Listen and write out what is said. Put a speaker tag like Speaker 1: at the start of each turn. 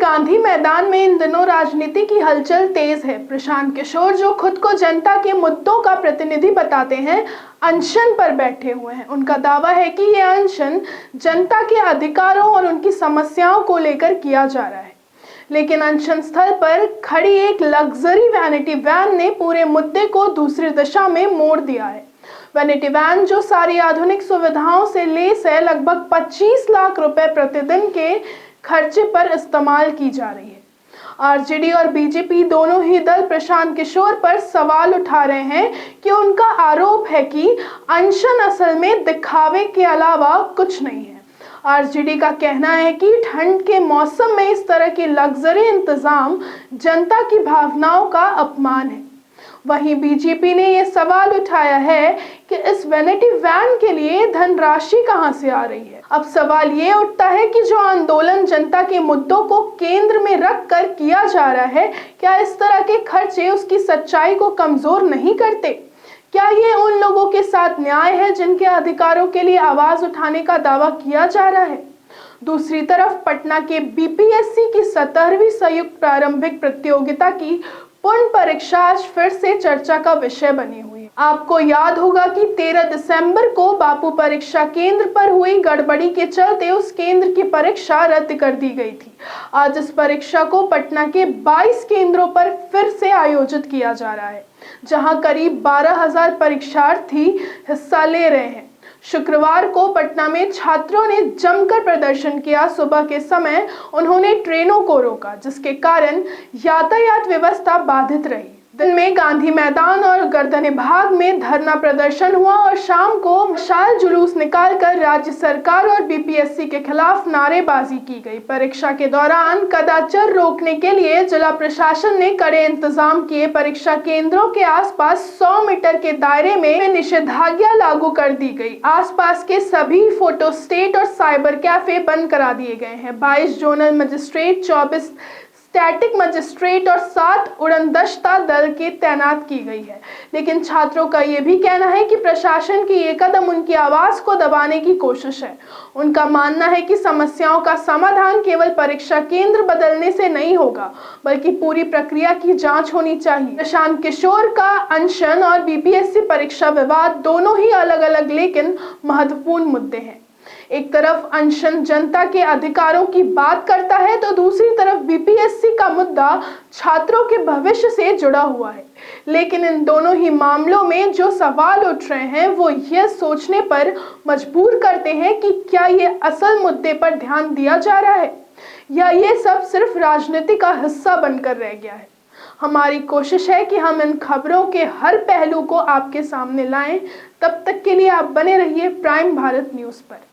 Speaker 1: गांधी मैदान में इन दिनों राजनीति की हलचल तेज है। प्रशांत किशोर, जो खुद को जनता के मुद्दों का प्रतिनिधि बताते हैं, अनशन पर बैठे हुए हैं। उनका दावा है कि यह अनशन जनता के अधिकारों और उनकी समस्याओं को लेकर किया जा रहा है। लेकिन अनशन स्थल पर खड़ी एक लग्जरी वैनिटी वैन ने पूरे मुद्दे को दूसरी दिशा में मोड़ दिया है। वैनिटी वैन, जो सारी आधुनिक सुविधाओं से लैस है, लगभग 25 लाख रुपए प्रतिदिन के खर्चे पर इस्तेमाल की जा रही है। आरजेडी और बीजेपी दोनों ही दल प्रशांत किशोर पर सवाल उठा रहे हैं कि उनका आरोप है कि अनशन असल में दिखावे के अलावा कुछ नहीं है। आरजेडी का कहना है कि ठंड के मौसम में इस तरह के लग्जरी इंतजाम जनता की भावनाओं का अपमान है। वहीं बीजेपी ने यह सवाल उठाया है कि इस वैनिटी वैन के लिए धनराशि कहां से आ रही है। अब सवाल ये उठता है कि जो आंदोलन जनता के मुद्दों को केंद्र में रखकर किया जा रहा है, क्या इस तरह के खर्चे उसकी सच्चाई को कमजोर नहीं करते? क्या ये उन लोगों के साथ न्याय है जिनके अधिकारों के लिए आवाज उठाने का दावा किया जा रहा है? दूसरी तरफ पटना के बीपीएससी की 17वीं संयुक्त प्रारंभिक प्रतियोगिता की पूर्ण परीक्षा आज फिर से चर्चा का विषय बनी हुई है। आपको याद होगा कि 13 दिसंबर को बापू परीक्षा केंद्र पर हुई गड़बड़ी के चलते उस केंद्र की परीक्षा रद्द कर दी गई थी। आज इस परीक्षा को पटना के 22 केंद्रों पर फिर से आयोजित किया जा रहा है, जहां करीब 12,000 परीक्षार्थी हिस्सा ले रहे हैं। शुक्रवार को पटना में छात्रों ने जमकर प्रदर्शन किया। सुबह के समय उन्होंने ट्रेनों को रोका, जिसके कारण यातायात व्यवस्था बाधित रही। दिन में गांधी मैदान और गर्दनी भाग में धरना प्रदर्शन हुआ और शाम को मशाल जुलूस निकालकर राज्य सरकार और बीपीएससी के खिलाफ नारेबाजी की गई। परीक्षा के दौरान कदाचार रोकने के लिए जिला प्रशासन ने कड़े इंतजाम किए। परीक्षा केंद्रों के आसपास 100 मीटर के दायरे में निषेधाज्ञा लागू कर दी गई। आसपास के सभी फोटो स्टेट और साइबर कैफे बंद करा दिए गए हैं। 22 जोनल मजिस्ट्रेट, 24 स्टैटिक मजिस्ट्रेट और 7 उड़नदस्ता दल की तैनात की गई है। लेकिन छात्रों का यह भी कहना है कि प्रशासन की ये कदम उनकी आवाज को दबाने की कोशिश है। उनका मानना है कि समस्याओं का समाधान केवल परीक्षा केंद्र बदलने से नहीं होगा, बल्कि पूरी प्रक्रिया की जांच होनी चाहिए। प्रशांत किशोर का अनशन और बीपीएससी परीक्षा विवाद दोनों ही अलग अलग लेकिन महत्वपूर्ण मुद्दे हैं। एक तरफ अनशन जनता के अधिकारों की बात करता है, तो दूसरी तरफ बीपीएससी का मुद्दा छात्रों के भविष्य से जुड़ा हुआ है। लेकिन इन दोनों ही मामलों में जो सवाल उठ रहे हैं, वो यह सोचने पर मजबूर करते हैं कि क्या ये असल मुद्दे पर ध्यान दिया जा रहा है, या ये सब सिर्फ राजनीति का हिस्सा बनकर रह गया है। हमारी कोशिश है कि हम इन खबरों के हर पहलू को आपके सामने लाएं। तब तक के लिए आप बने रहिए प्राइम भारत न्यूज़ पर।